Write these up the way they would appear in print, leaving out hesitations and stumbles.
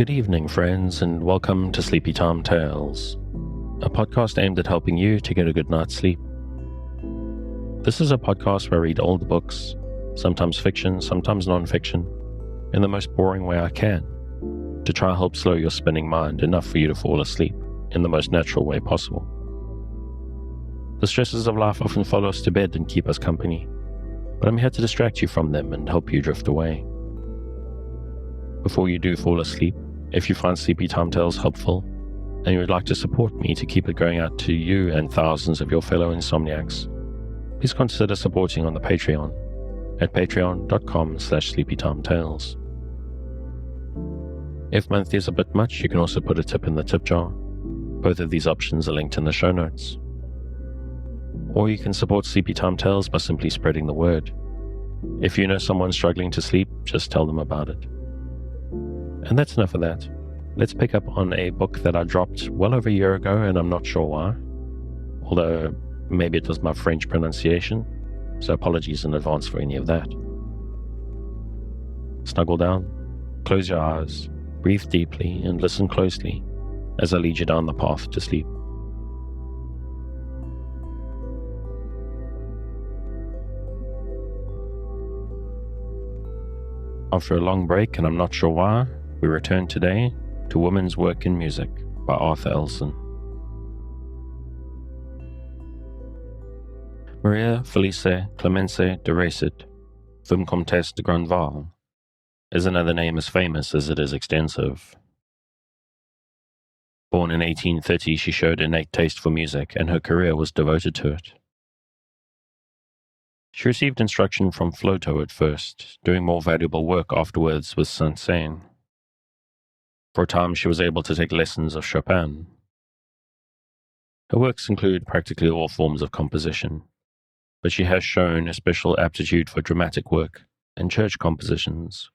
Good evening, friends, and welcome to Sleepy Time Tales, a podcast aimed at helping you to get a good night's sleep. This is a podcast where I read old books, sometimes fiction, sometimes non-fiction, in the most boring way I can, to try and help slow your spinning mind enough for you to fall asleep in the most natural way possible. The stresses of life often follow us to bed and keep us company, but I'm here to distract you from them and help you drift away. Before you do fall asleep, if you find Sleepy Time Tales helpful, and you would like to support me to keep it going out to you and thousands of your fellow insomniacs, please consider supporting on the Patreon at patreon.com/sleepytimetales. If monthly is a bit much, you can also put a tip in the tip jar. Both of these options are linked in the show notes. Or you can support Sleepy Time Tales by simply spreading the word. If you know someone struggling to sleep, just tell them about it. And that's enough of that. Let's pick up on a book that I dropped well over a year ago, and I'm not sure why. Although, maybe it was my French pronunciation, so apologies in advance for any of that. Snuggle down, close your eyes, breathe deeply, and listen closely as I lead you down the path to sleep. After a long break, and I'm not sure why, we return today to Women's Work in Music by Arthur Elson. Maria Felice Clemence de Racet, Femme Comtesse de Grandval, is another name as famous as it is extensive. Born in 1830, she showed innate taste for music, and her career was devoted to it. She received instruction from Floto at first, doing more valuable work afterwards with Saint-Saëns. For a time, she was able to take lessons of Chopin. Her works include practically all forms of composition, but she has shown a special aptitude for dramatic work and church compositions.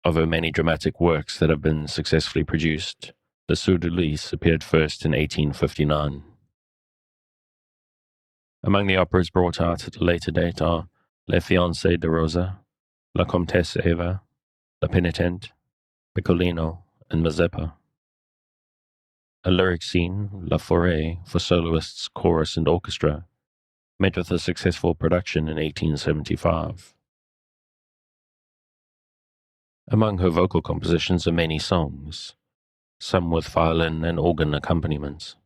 Of her many dramatic works that have been successfully produced, the Soeur de Lys appeared first in 1859. Among the operas brought out at a later date are Les Fiancées de Rosa, La Comtesse Eva, La Penitente, Piccolino, and Mazeppa. A lyric scene, La Forêt, for soloists, chorus, and orchestra, met with a successful production in 1875. Among her vocal compositions are many songs, some with violin and organ accompaniments.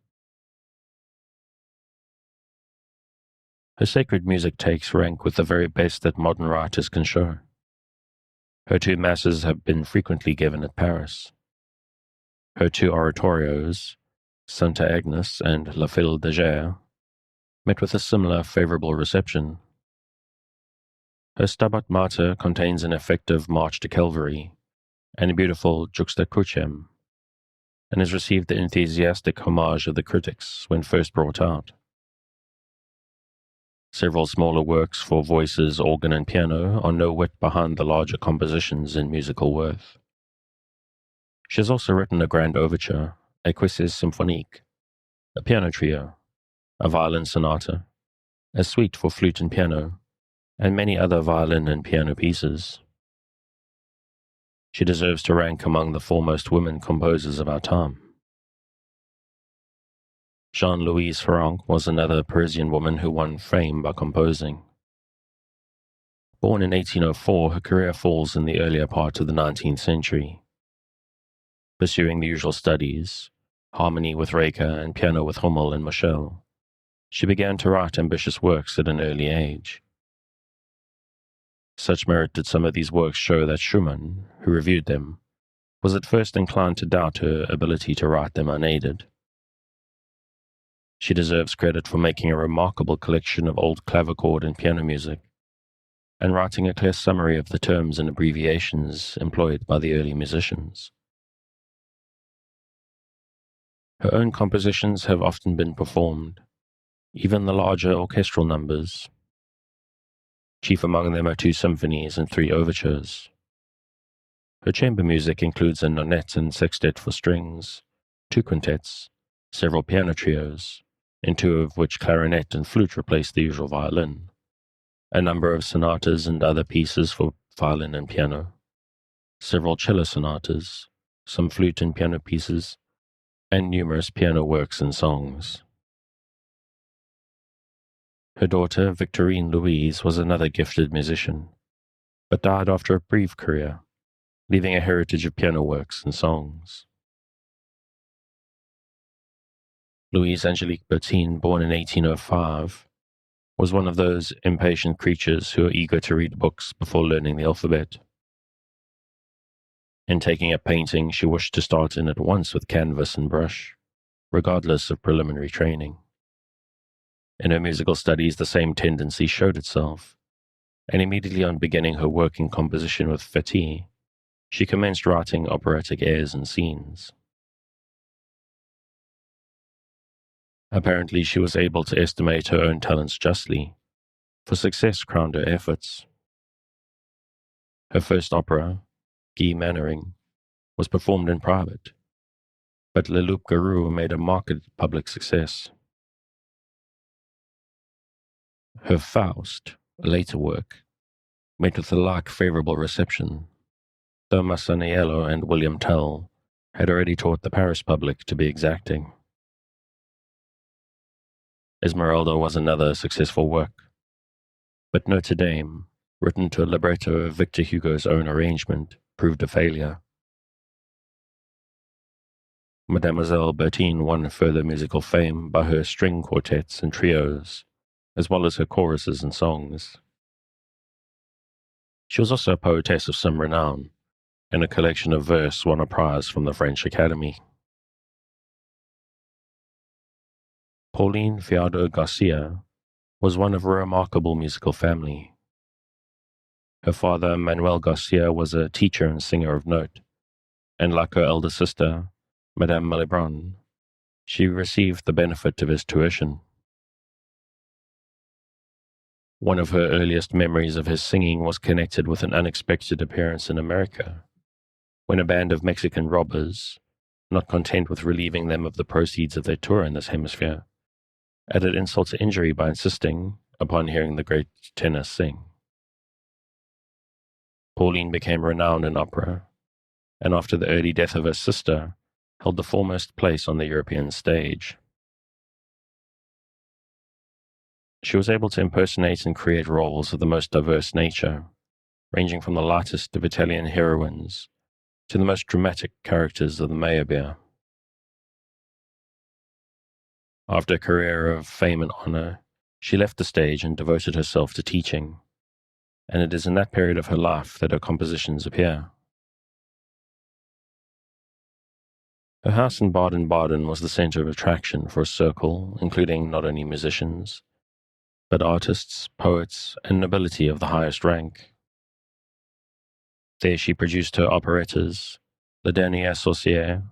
Her sacred music takes rank with the very best that modern writers can show. Her two masses have been frequently given at Paris. Her two oratorios, Santa Agnes and La Fille de Gers, met with a similar favorable reception. Her Stabat Mater contains an effective march to Calvary and a beautiful Juxta Crucem, and has received the enthusiastic homage of the critics when first brought out. Several smaller works for voices, organ, and piano are no whit behind the larger compositions in musical worth. She has also written a grand overture, Acquaintances Symphonique, a piano trio, a violin sonata, a suite for flute and piano, and many other violin and piano pieces. She deserves to rank among the foremost women composers of our time. Jean-Louise Ferrand was another Parisian woman who won fame by composing. Born in 1804, her career falls in the earlier part of the 19th century. Pursuing the usual studies, harmony with Reika and piano with Hummel and Moschel, she began to write ambitious works at an early age. Such merit did some of these works show that Schumann, who reviewed them, was at first inclined to doubt her ability to write them unaided. She deserves credit for making a remarkable collection of old clavichord and piano music, and writing a clear summary of the terms and abbreviations employed by the early musicians. Her own compositions have often been performed, even the larger orchestral numbers. Chief among them are 2 symphonies and 3 overtures. Her chamber music includes a nonette and sextet for strings, 2 quintets, several piano trios, in 2 of which clarinet and flute replace the usual violin, a number of sonatas and other pieces for violin and piano, several cello sonatas, some flute and piano pieces, and numerous piano works and songs. Her daughter, Victorine Louise, was another gifted musician, but died after a brief career, leaving a heritage of piano works and songs. Louise Angelique Bertin, born in 1805, was one of those impatient creatures who are eager to read books before learning the alphabet. In taking up painting, she wished to start in at once with canvas and brush, regardless of preliminary training. In her musical studies, the same tendency showed itself, and immediately on beginning her work in composition with Feti, she commenced writing operatic airs and scenes. Apparently, she was able to estimate her own talents justly, for success crowned her efforts. Her first opera, Guy Mannering, was performed in private, but Le Loup Garou made a marked public success. Her Faust, a later work, met with a like favorable reception, though Masaniello and William Tell had already taught the Paris public to be exacting. Esmeralda was another successful work, but Notre Dame, written to a libretto of Victor Hugo's own arrangement, proved a failure. Mademoiselle Bertin won further musical fame by her string quartets and trios, as well as her choruses and songs. She was also a poetess of some renown, and a collection of verse won a prize from the French Academy. Pauline Fiado Garcia was one of a remarkable musical family. Her father, Manuel Garcia, was a teacher and singer of note, and like her elder sister, Madame Malibran, she received the benefit of his tuition. One of her earliest memories of his singing was connected with an unexpected appearance in America, when a band of Mexican robbers, not content with relieving them of the proceeds of their tour in this hemisphere, added insult to injury by insisting upon hearing the great tenor sing. Pauline became renowned in opera, and after the early death of her sister, held the foremost place on the European stage. She was able to impersonate and create roles of the most diverse nature, ranging from the lightest of Italian heroines to the most dramatic characters of the Meyerbeer. After a career of fame and honor, she left the stage and devoted herself to teaching, and it is in that period of her life that her compositions appear. Her house in Baden-Baden was the center of attraction for a circle including not only musicians, but artists, poets, and nobility of the highest rank. There she produced her operettas, Le Dernier Sorcier,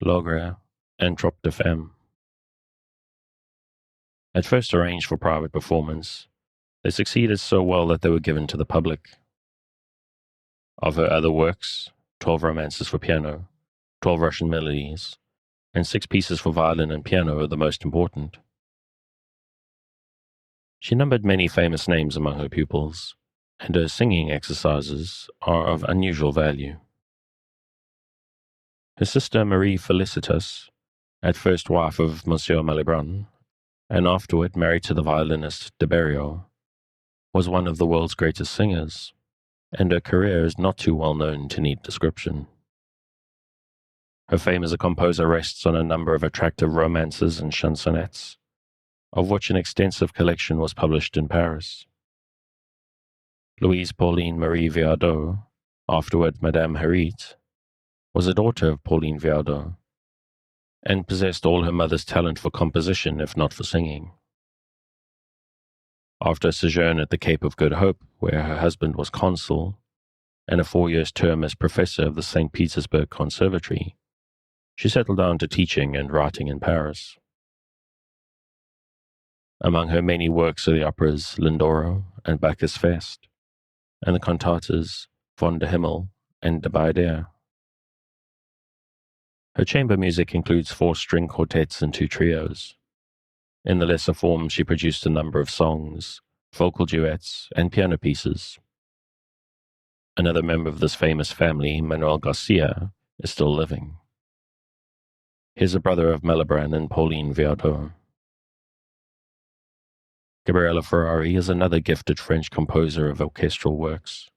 L'Ogre, and Trop de Femme. At first arranged for private performance, they succeeded so well that they were given to the public. Of her other works, 12 romances for piano, 12 Russian melodies, and 6 pieces for violin and piano are the most important. She numbered many famous names among her pupils, and her singing exercises are of unusual value. Her sister Marie Felicitas, at first wife of Monsieur Malibran, and afterward married to the violinist de Berriot, was one of the world's greatest singers, and her career is not too well known to need description. Her fame as a composer rests on a number of attractive romances and chansonnettes, of which an extensive collection was published in Paris. Louise Pauline Marie Viardot, afterward Madame Hérite, was a daughter of Pauline Viardot, and possessed all her mother's talent for composition, if not for singing. After a sojourn at the Cape of Good Hope, where her husband was consul, and a 4 years' term as professor of the St. Petersburg Conservatory, she settled down to teaching and writing in Paris. Among her many works are the operas Lindoro and Bacchus Fest, and the cantatas Von der Himmel and De Beider. Her chamber music includes 4 string quartets and 2 trios. In the lesser forms, she produced a number of songs, vocal duets, and piano pieces. Another member of this famous family, Manuel Garcia, is still living. He's a brother of Malibran and Pauline Viardot. Gabriella Ferrari is another gifted French composer of orchestral works.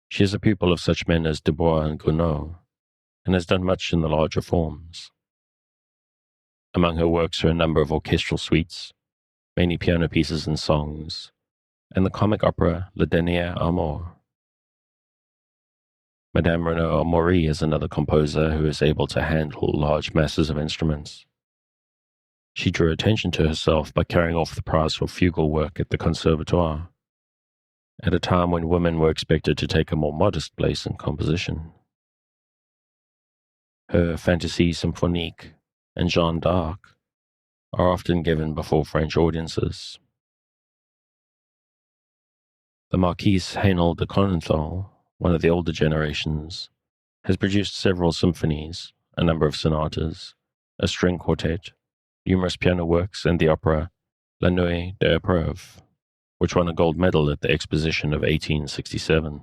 She is a pupil of such men as Dubois and Gounod, and has done much in the larger forms. Among her works are a number of orchestral suites, mainly piano pieces and songs, and the comic opera Le Dernier Amour. Madame Renaud Amaury is another composer who is able to handle large masses of instruments. She drew attention to herself by carrying off the prize for fugal work at the Conservatoire, at a time when women were expected to take a more modest place in composition. Her Fantaisie Symphonique and Jeanne d'Arc are often given before French audiences. The Marquise Hainault de Corenthal, one of the older generations, has produced several symphonies, a number of sonatas, a string quartet, numerous piano works, and the opera La Nuit des Épreuves, which won a gold medal at the Exposition of 1867.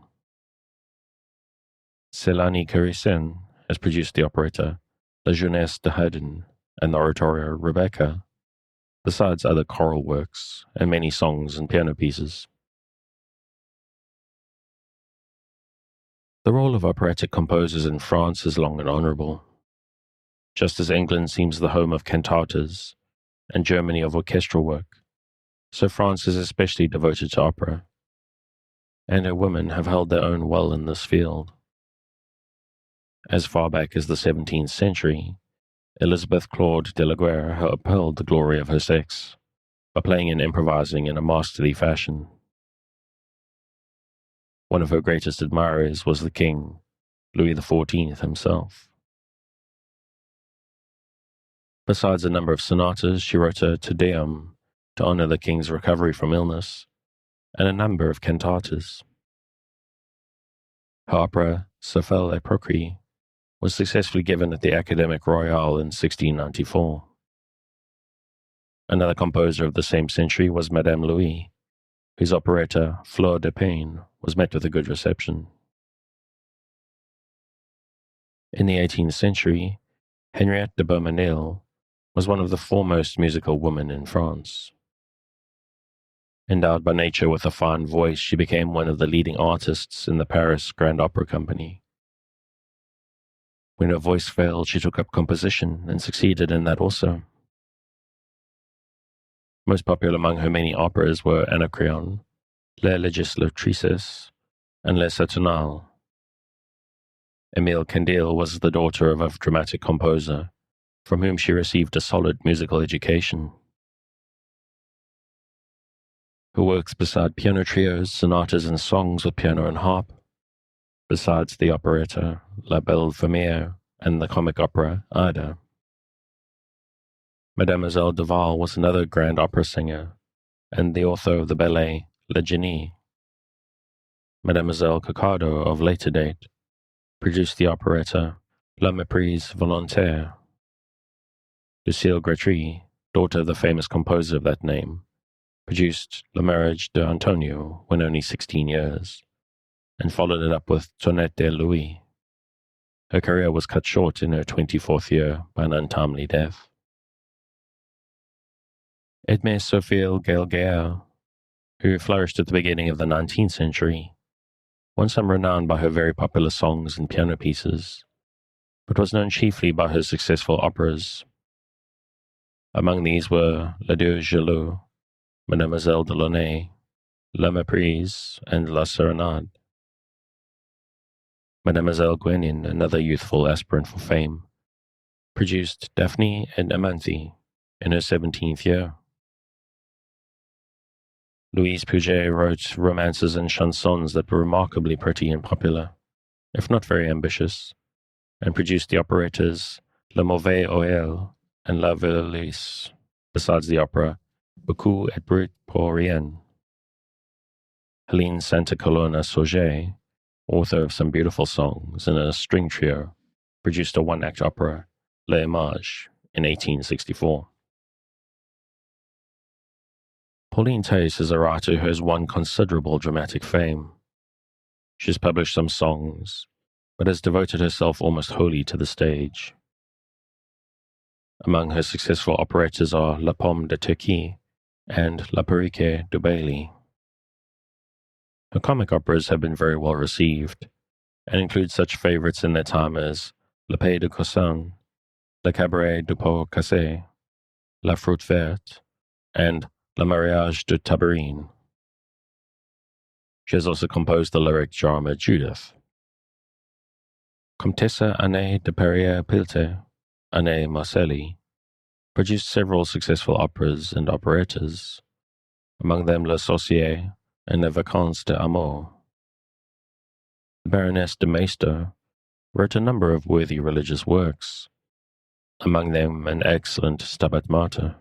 Célanie Carissen has produced the operetta La Jeunesse de Haydn and the oratorio Rebecca, besides other choral works and many songs and piano pieces. The role of operatic composers in France is long and honourable. Just as England seems the home of cantatas and Germany of orchestral work, so France is especially devoted to opera, and her women have held their own well in this field. As far back as the 17th century, Elizabeth Claude de la Guerre upheld the glory of her sex by playing and improvising in a masterly fashion. One of her greatest admirers was the king, Louis XIV himself. Besides a number of sonatas, she wrote a Te Deum to honor the king's recovery from illness, and a number of cantatas. Her opera, Cephale et Procris, was successfully given at the Académique Royale in 1694. Another composer of the same century was Madame Louis, whose operetta Fleur de Pain was met with a good reception. In the 18th century, Henriette de Beaumenil was one of the foremost musical women in France. Endowed by nature with a fine voice, she became one of the leading artists in the Paris Grand Opera Company. When her voice failed, she took up composition and succeeded in that also. Most popular among her many operas were Anacreon, Les Législatrices, and Les Saturnales. Émile Candil was the daughter of a dramatic composer, from whom she received a solid musical education. Her works beside piano trios, sonatas, and songs with piano and harp, besides the operetta La Belle Femelle and the comic opera Ida. Mademoiselle Duval was another grand opera singer, and the author of the ballet Le Génie. Mademoiselle Cocardo, of later date, produced the operetta La Méprise Volontaire. Lucille Grétry, daughter of the famous composer of that name, produced Le Mariage d'Antonio when only 16 years, and followed it up with Toinette de Louis. Her career was cut short in her 24th year by an untimely death. Edmé Sophie Gailguer, who flourished at the beginning of the 19th century, won some renown by her very popular songs and piano pieces, but was known chiefly by her successful operas. Among these were Les Deux Jaloux, Mademoiselle de Launay, La Méprise, and La Serenade. Mademoiselle Guénin, another youthful aspirant for fame, produced Daphne and Amanthe in her 17th year. Louise Puget wrote romances and chansons that were remarkably pretty and popular, if not very ambitious, and produced the operettas Le Mauvais Oeil and La Veilleuse, besides the opera Beaucoup et Brut pour Rien. Helene Santa Colonna Sauget, author of some beautiful songs and a string trio, produced a one-act opera, Les Images, in 1864. Pauline Thays is a writer who has won considerable dramatic fame. She's published some songs, but has devoted herself almost wholly to the stage. Among her successful operettas are La Pomme de Turquie and La Perruque du Bailey. Her comic operas have been very well received, and include such favorites in their time as Le Pays de Coussin, Le Cabaret du Pot Cassé, La Fruite Verte, and Le Mariage de Tabarine. She has also composed the lyric drama Judith. Comtessa Anne de Perrier-Pilte, Anne Marcelli, produced several successful operas and operettas, among them Le Sorcier and Les Vacances d'Amour. The Baroness de Meister wrote a number of worthy religious works, among them an excellent Stabat Mater.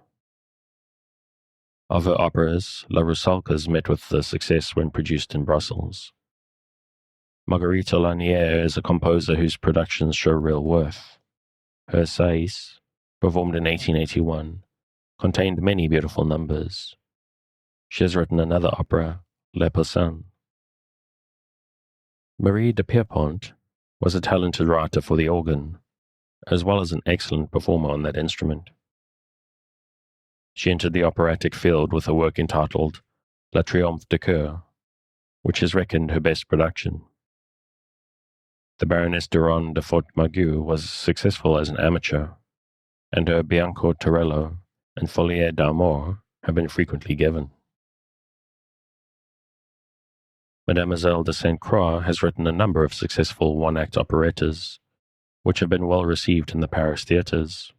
Of her operas, La Rusalka's met with the success when produced in Brussels. Marguerite Lanière is a composer whose productions show real worth. Her Sais, performed in 1881, contained many beautiful numbers. She has written another opera, Les Poussins. Marie de Pierrepont was a talented writer for the organ, as well as an excellent performer on that instrument. She entered the operatic field with a work entitled La Triomphe de Coeur, which is reckoned her best production. The Baroness de Ronde de Fort-Margue was successful as an amateur, and her Bianco Torello and Folie d'Amour have been frequently given. Mademoiselle de Sainte Croix has written a number of successful one-act operettas, which have been well received in the Paris theatres.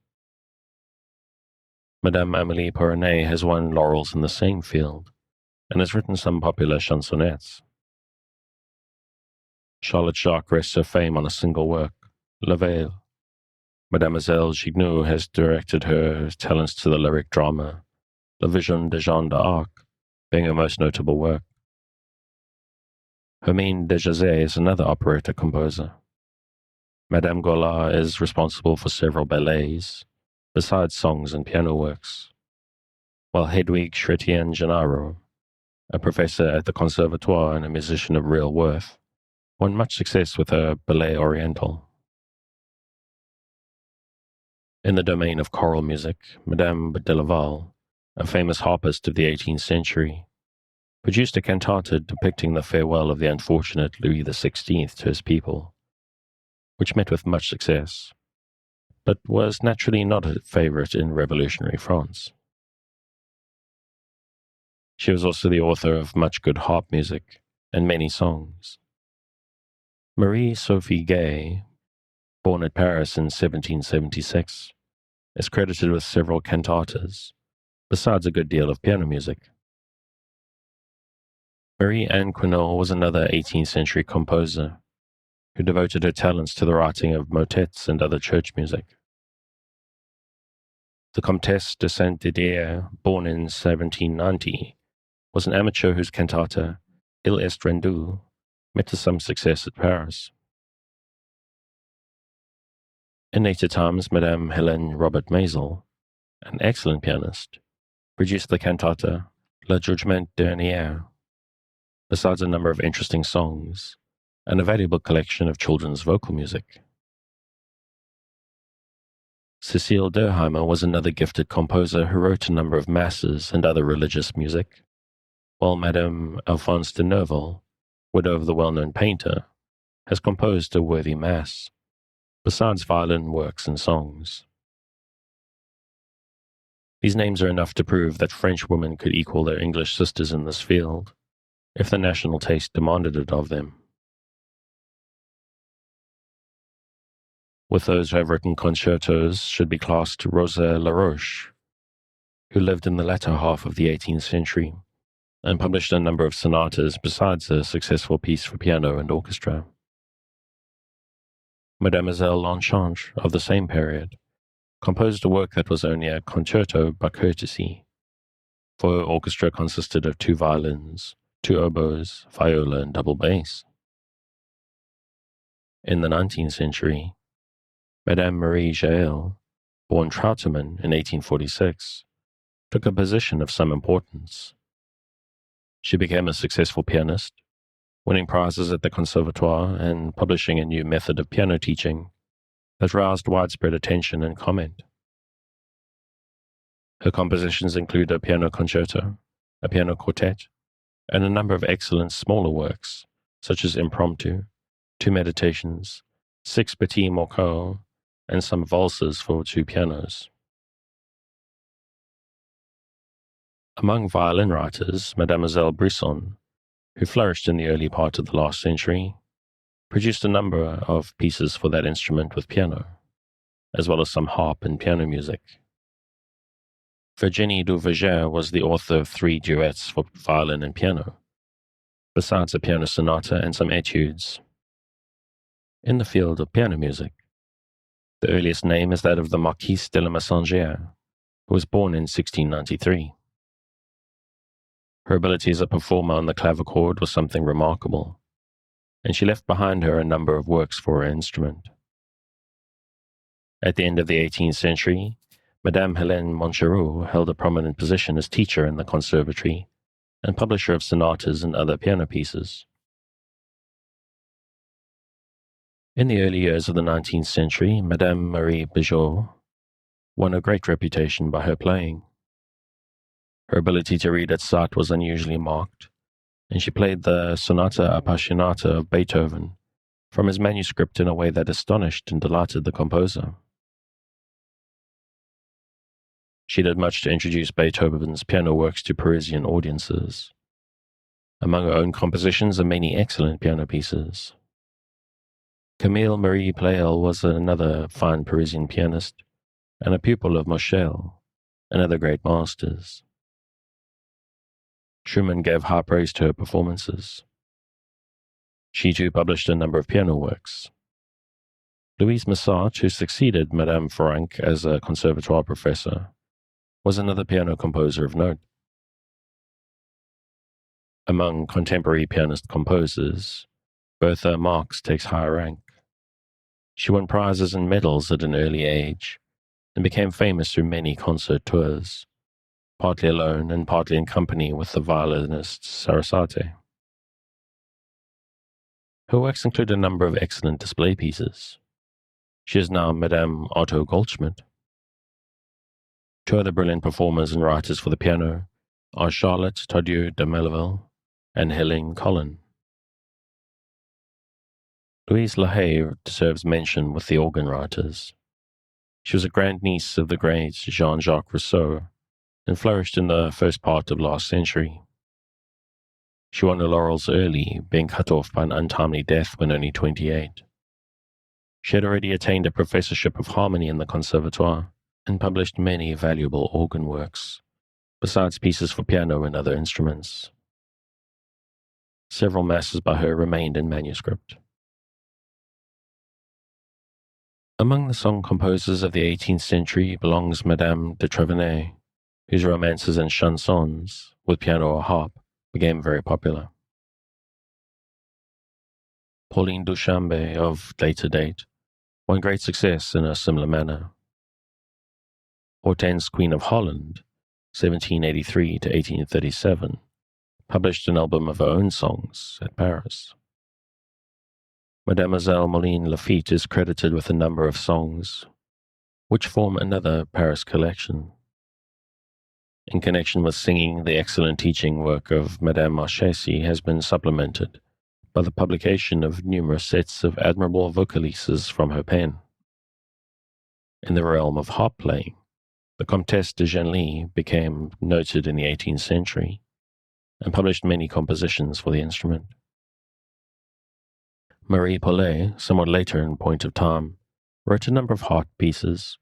Madame Amélie Perronnet has won laurels in the same field, and has written some popular chansonnettes. Charlotte Jacque rests her fame on a single work, La Veille. Mademoiselle Gignoux has directed her talents to the lyric drama, La Vision de Jeanne d'Arc, being her most notable work. Hermine de Jazet is another operetta composer. Madame Goulart is responsible for several ballets, besides songs and piano works, while Hedwig Chrétien Gennaro, a professor at the Conservatoire and a musician of real worth, won much success with her Ballet Oriental. In the domain of choral music, Madame de Laval, a famous harpist of the 18th century, produced a cantata depicting the farewell of the unfortunate Louis XVI to his people, which met with much success, but was naturally not a favorite in revolutionary France. She was also the author of much good harp music and many songs. Marie-Sophie Gay, born at Paris in 1776, is credited with several cantatas, besides a good deal of piano music. Marie-Anne Quinault was another 18th century composer who devoted her talents to the writing of motets and other church music. The Comtesse de Saint-Didier, born in 1790, was an amateur whose cantata, Il est rendu, met to some success at Paris. In later times, Madame Hélène Robert Maisel, an excellent pianist, produced the cantata Le Jugement Dernier, besides a number of interesting songs and a valuable collection of children's vocal music. Cécile Derheimer was another gifted composer who wrote a number of masses and other religious music, while Madame Alphonse de Neuville, widow of the well-known painter, has composed a worthy mass, besides violin works and songs. These names are enough to prove that French women could equal their English sisters in this field, if the national taste demanded it of them. With those who have written concertos should be classed Rosa Laroche, who lived in the latter half of the 18th century, and published a number of sonatas besides a successful piece for piano and orchestra. Mademoiselle Lenchantre, of the same period, composed a work that was only a concerto by courtesy, for her orchestra consisted of 2 violins, 2 oboes, viola, and double bass. In the 19th century, Madame Marie Jael, born Trauteman in 1846, took a position of some importance. She became a successful pianist, winning prizes at the Conservatoire and publishing a new method of piano teaching that roused widespread attention and comment. Her compositions include a piano concerto, a piano quartet, and a number of excellent smaller works, such as Impromptu, 2 Meditations, 6 Petits Morceaux, and some valses for 2 pianos. Among violin writers, Mademoiselle Brisson, who flourished in the early part of the last century, produced a number of pieces for that instrument with piano, as well as some harp and piano music. Virginie Duverger was the author of 3 duets for violin and piano, besides a piano sonata and some etudes. In the field of piano music, the earliest name is that of the Marquise de la Messangère, who was born in 1693. Her ability as a performer on the clavichord was something remarkable, and she left behind her a number of works for her instrument. At the end of the 18th century, Madame Hélène Monchereau held a prominent position as teacher in the conservatory and publisher of sonatas and other piano pieces. In the early years of the 19th century, Madame Marie Bigot won a great reputation by her playing. Her ability to read at sight was unusually marked, and she played the Sonata Appassionata of Beethoven from his manuscript in a way that astonished and delighted the composer. She did much to introduce Beethoven's piano works to Parisian audiences. Among her own compositions are many excellent piano pieces. Camille Marie Pleyel was another fine Parisian pianist and a pupil of Moschel and other great masters. Schumann gave high praise to her performances. She too published a number of piano works. Louise Massart, who succeeded Madame Franck as a conservatoire professor, was another piano composer of note. Among contemporary pianist composers, Bertha Marx takes high rank. She won prizes and medals at an early age and became famous through many concert tours, partly alone and partly in company with the violinist Sarasate. Her works include a number of excellent display pieces. She is now Madame Otto Goldschmidt. 2 other brilliant performers and writers for the piano are Charlotte Tardieu de Melleville and Helene Collin. Louise Lahaye deserves mention with the organ writers. She was a grandniece of the great Jean-Jacques Rousseau and flourished in the first part of last century. She won her laurels early, being cut off by an untimely death when only 28. She had already attained a professorship of harmony in the Conservatoire and published many valuable organ works, besides pieces for piano and other instruments. Several masses by her remained in manuscript. Among the song composers of the 18th century belongs Madame de Trevenay, whose romances and chansons, with piano or harp, became very popular. Pauline Duchambe, of later date, won great success in a similar manner. Hortense, Queen of Holland, 1783 to 1837, published an album of her own songs at Paris. Mademoiselle Moline Lafitte is credited with a number of songs, which form another Paris collection. In connection with singing, the excellent teaching work of Madame Marchesi has been supplemented by the publication of numerous sets of admirable vocalises from her pen. In the realm of harp playing, the Comtesse de Genlis became noted in the 18th century and published many compositions for the instrument. Marie Paulet, somewhat later in point of time, wrote a number of harp pieces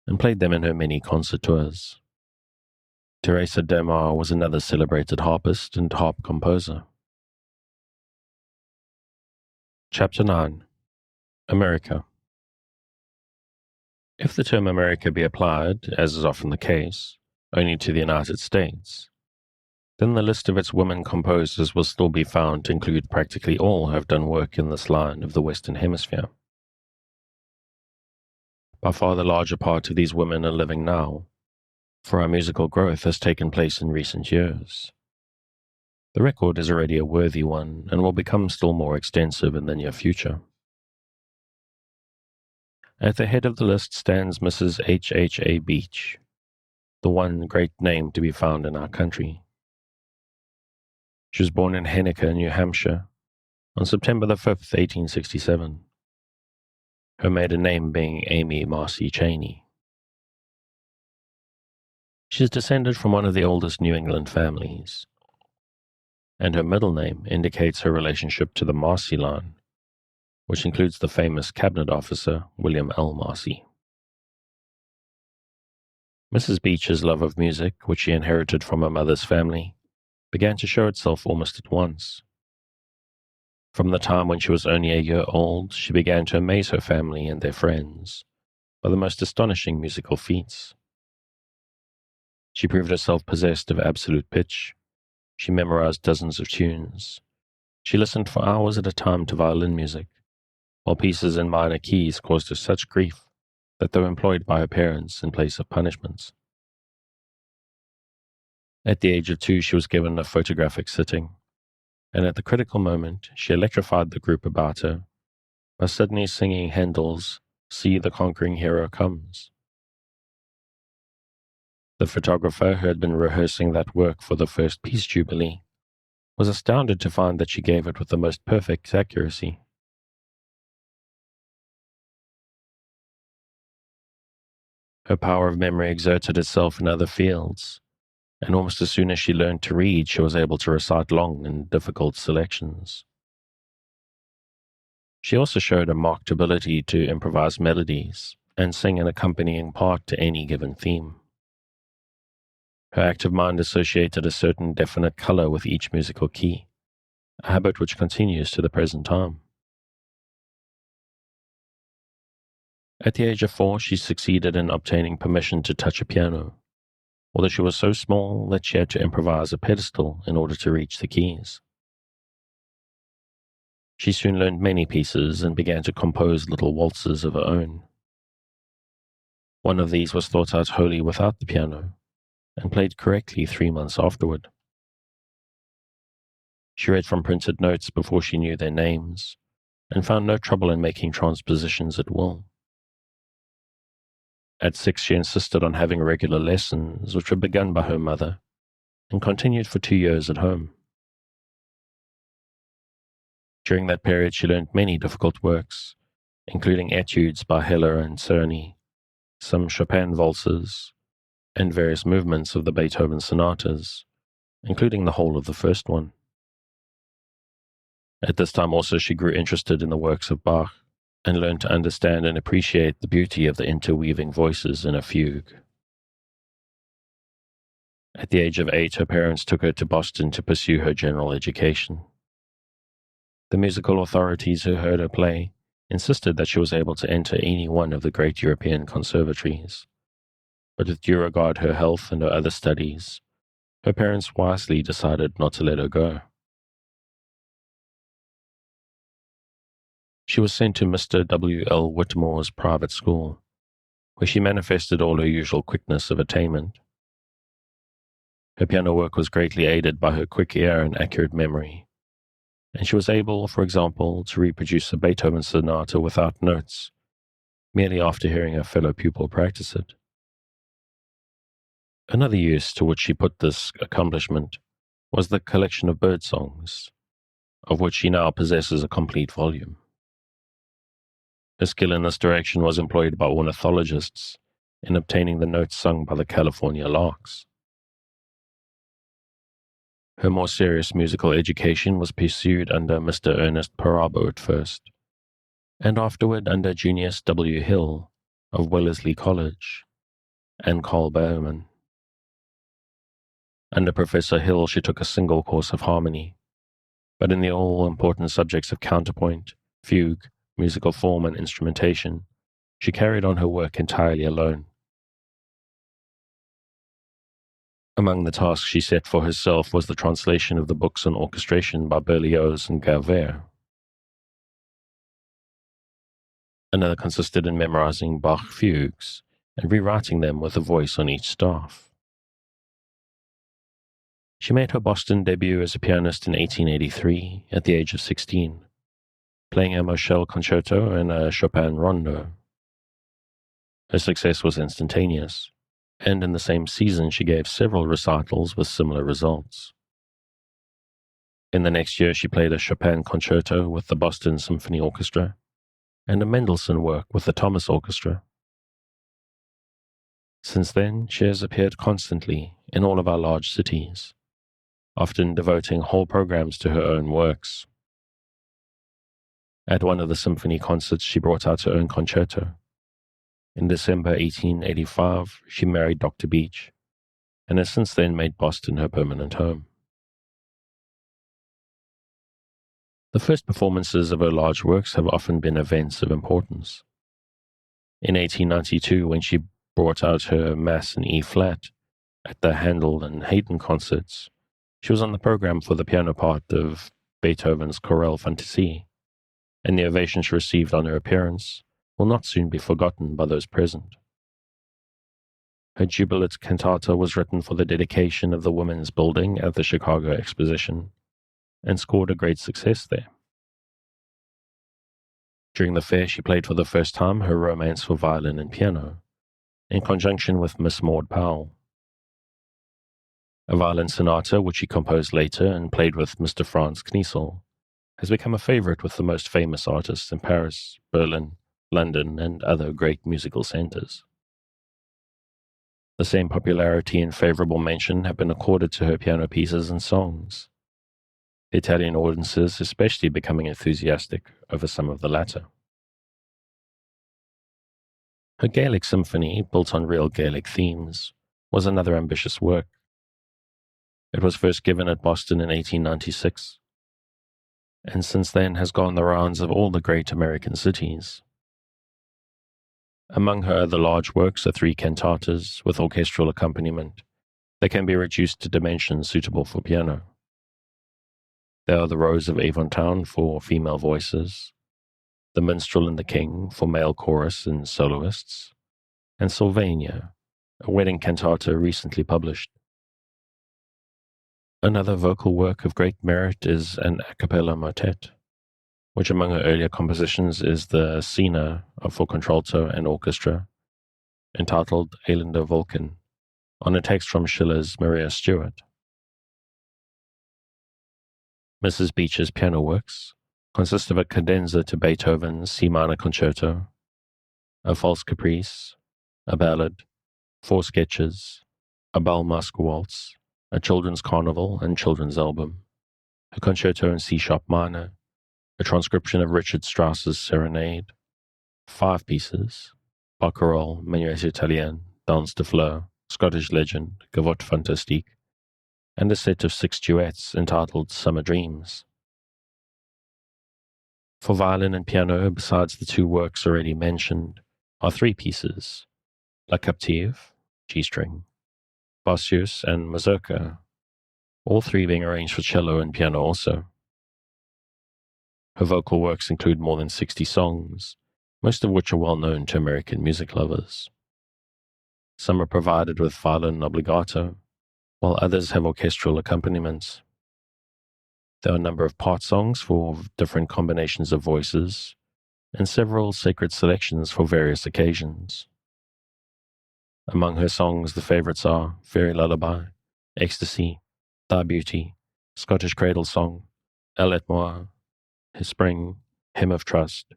and played them in her many concert tours. Teresa Demar was another celebrated harpist and harp composer. Chapter 9. America. If the term America be applied, as is often the case, only to the United States, then the list of its women composers will still be found to include practically all who have done work in this line of the Western Hemisphere. By far the larger part of these women are living now, for our musical growth has taken place in recent years. The record is already a worthy one and will become still more extensive in the near future. At the head of the list stands Mrs. H.H.A. Beach, the one great name to be found in our country. She was born in Henniker, New Hampshire, on September the 5th, 1867, her maiden name being Amy Marcy Cheney. She is descended from one of the oldest New England families, and her middle name indicates her relationship to the Marcy line, which includes the famous cabinet officer William L. Marcy. Mrs. Beach's love of music, which she inherited from her mother's family, began to show itself almost at once. From the time when she was only a year old, she began to amaze her family and their friends by the most astonishing musical feats. She proved herself possessed of absolute pitch. She memorized dozens of tunes. She listened for hours at a time to violin music, while pieces in minor keys caused her such grief that they were employed by her parents in place of punishments. At the age of 2, she was given a photographic sitting, and at the critical moment, she electrified the group about her by suddenly singing Handel's "See the Conquering Hero Comes." The photographer, who had been rehearsing that work for the first Peace Jubilee, was astounded to find that she gave it with the most perfect accuracy. Her power of memory exerted itself in other fields, and almost as soon as she learned to read, she was able to recite long and difficult selections. She also showed a marked ability to improvise melodies and sing an accompanying part to any given theme. Her active mind associated a certain definite color with each musical key, a habit which continues to the present time. At the age of 4, she succeeded in obtaining permission to touch a piano, although she was so small that she had to improvise a pedestal in order to reach the keys. She soon learned many pieces and began to compose little waltzes of her own. One of these was thought out wholly without the piano, and played correctly 3 months afterward. She read from printed notes before she knew their names, and found no trouble in making transpositions at will. At 6, she insisted on having regular lessons, which were begun by her mother, and continued for 2 years at home. During that period, she learned many difficult works, including etudes by Heller and Czerny, some Chopin valses, and various movements of the Beethoven sonatas, including the whole of the first one. At this time also she grew interested in the works of Bach, and learned to understand and appreciate the beauty of the interweaving voices in a fugue. At the age of 8, her parents took her to Boston to pursue her general education. The musical authorities who heard her play insisted that she was able to enter any one of the great European conservatories, but with due regard to her health and her other studies, her parents wisely decided not to let her go. She was sent to Mr. W. L. Whitmore's private school, where she manifested all her usual quickness of attainment. Her piano work was greatly aided by her quick ear and accurate memory, and she was able, for example, to reproduce a Beethoven sonata without notes, merely after hearing her fellow pupil practice it. Another use to which she put this accomplishment was the collection of bird songs, of which she now possesses a complete volume. Her skill in this direction was employed by ornithologists in obtaining the notes sung by the California larks. Her more serious musical education was pursued under Mr. Ernest Parabo at first, and afterward under Junius W. Hill of Wellesley College and Carl Baumann. Under Professor Hill she took a single course of harmony, but in the all-important subjects of counterpoint, fugue, musical form, and instrumentation, she carried on her work entirely alone. Among the tasks she set for herself was the translation of the books on orchestration by Berlioz and Gauvert. Another consisted in memorizing Bach fugues and rewriting them with a voice on each staff. She made her Boston debut as a pianist in 1883 at the age of 16, playing a Moschel concerto and a Chopin rondo. Her success was instantaneous, and in the same season she gave several recitals with similar results. In the next year she played a Chopin concerto with the Boston Symphony Orchestra and a Mendelssohn work with the Thomas Orchestra. Since then, she has appeared constantly in all of our large cities, often devoting whole programs to her own works. At one of the symphony concerts, she brought out her own concerto. In December 1885, she married Dr. Beach, and has since then made Boston her permanent home. The first performances of her large works have often been events of importance. In 1892, when she brought out her Mass in E-flat at the Handel and Haydn concerts, she was on the program for the piano part of Beethoven's Chorale Fantasie, and the ovation she received on her appearance will not soon be forgotten by those present. Her Jubilant cantata was written for the dedication of the Women's Building at the Chicago Exposition, and scored a great success there. During the fair, she played for the first time her Romance for Violin and Piano, in conjunction with Miss Maud Powell. A violin sonata, which she composed later and played with Mr. Franz Kniesel, has become a favorite with the most famous artists in Paris, Berlin, London, and other great musical centers. The same popularity and favorable mention have been accorded to her piano pieces and songs, Italian audiences especially becoming enthusiastic over some of the latter. Her Gaelic symphony, built on real Gaelic themes, was another ambitious work. It was first given at Boston in 1896, and since then has gone the rounds of all the great American cities. Among her other large works are 3 cantatas with orchestral accompaniment that can be reduced to dimensions suitable for piano. There are the Rose of Avontown for female voices, The Minstrel and the King for male chorus and soloists, and Sylvania, a wedding cantata recently published. Another vocal work of great merit is an a cappella motet, which among her earlier compositions is the Scena for contralto and orchestra, entitled Elender Vulcan, on a text from Schiller's Maria Stuart. Mrs. Beach's piano works consist of a cadenza to Beethoven's C minor concerto, a false caprice, a ballad, 4 sketches, a bal masque waltz, a children's carnival and children's album, a concerto in C sharp minor, a transcription of Richard Strauss's Serenade, 5 pieces, Barcarolle, Minuet Italien, Danse de Fleurs, Scottish Legend, Gavotte Fantastique, and a set of 6 duets entitled Summer Dreams. For violin and piano, besides the 2 works already mentioned, are 3 pieces, La Captive, G-string, Boscius, and Mazurka, all 3 being arranged for cello and piano also. Her vocal works include more than 60 songs, most of which are well known to American music lovers. Some are provided with violin obbligato, while others have orchestral accompaniments. There are a number of part songs for different combinations of voices, and several sacred selections for various occasions. Among her songs, the favorites are Fairy Lullaby, Ecstasy, Thy Beauty, Scottish Cradle Song, Elle et Moi, His Spring, Hymn of Trust,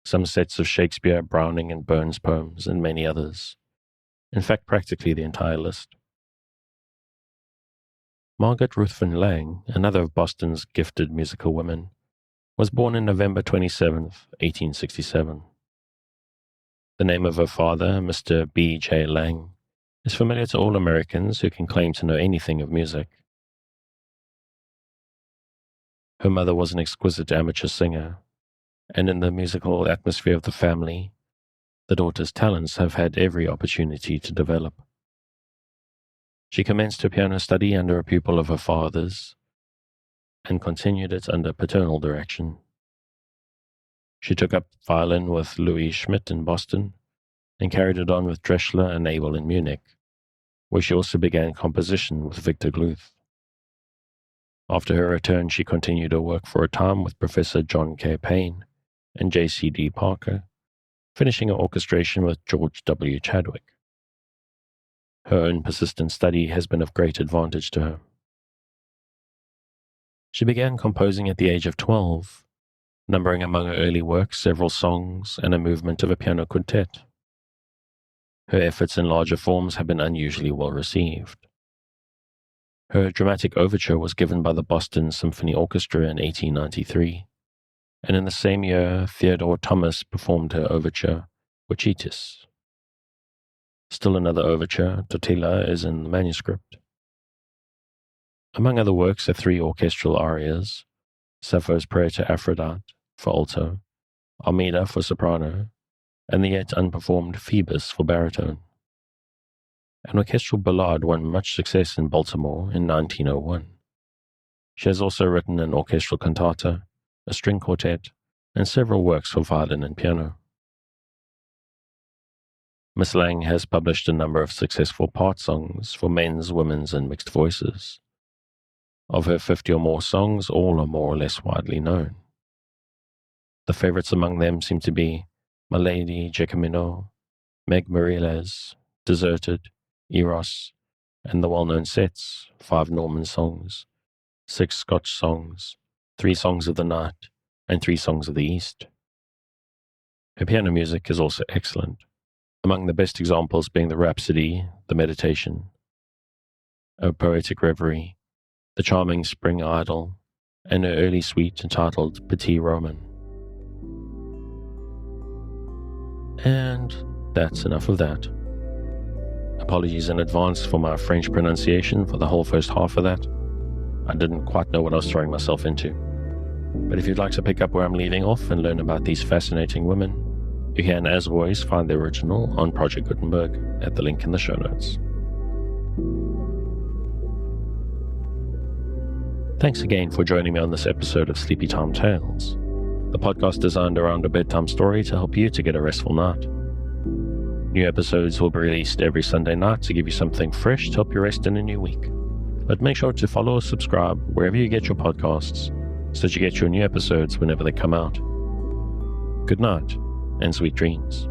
some sets of Shakespeare, Browning, and Burns poems, and many others. In fact, practically the entire list. Margaret Ruthven Lang, another of Boston's gifted musical women, was born on November 27, 1867. The name of her father, Mr. B. J. Lang, is familiar to all Americans who can claim to know anything of music. Her mother was an exquisite amateur singer, and in the musical atmosphere of the family, the daughter's talents have had every opportunity to develop. She commenced her piano study under a pupil of her father's, and continued it under paternal direction. She took up violin with Louis Schmidt in Boston, and carried it on with Dreschler and Abel in Munich, where she also began composition with Victor Gluth. After her return, she continued her work for a time with Professor John K. Payne and J.C.D. Parker, finishing her orchestration with George W. Chadwick. Her own persistent study has been of great advantage to her. She began composing at the age of 12, numbering among her early works several songs and a movement of a piano quintet. Her efforts in larger forms have been unusually well received. Her dramatic overture was given by the Boston Symphony Orchestra in 1893, and in the same year Theodore Thomas performed her overture, Wachitis. Still another overture, Totila, is in the manuscript. Among other works are 3 orchestral arias, Sappho's Prayer to Aphrodite for alto, Armida for soprano, and the yet unperformed Phoebus for baritone. An orchestral ballade won much success in Baltimore in 1901. She has also written an orchestral cantata, a string quartet, and several works for violin and piano. Miss Lang has published a number of successful part songs for men's, women's, and mixed voices. Of her 50 or more songs, all are more or less widely known. The favorites among them seem to be My Lady Jacquemino, Meg Mariles, Deserted, Eros, and the well-known sets, 5 Norman songs, 6 Scotch songs, 3 songs of the night, and 3 songs of the East. Her piano music is also excellent, among the best examples being the Rhapsody, the Meditation, A Poetic Reverie, the charming Spring Idyll, and her early suite entitled Petit Roman. And that's enough of that. Apologies in advance for my French pronunciation for the whole first half of that. I didn't quite know what I was throwing myself into. But if you'd like to pick up where I'm leaving off and learn about these fascinating women, you can, as always, find the original on Project Gutenberg at the link in the show notes. Thanks again for joining me on this episode of Sleepy Time Tales, the podcast designed around a bedtime story to help you to get a restful night. New episodes will be released every Sunday night to give you something fresh to help you rest in a new week. But make sure to follow or subscribe wherever you get your podcasts so that you get your new episodes whenever they come out. Good night and sweet dreams.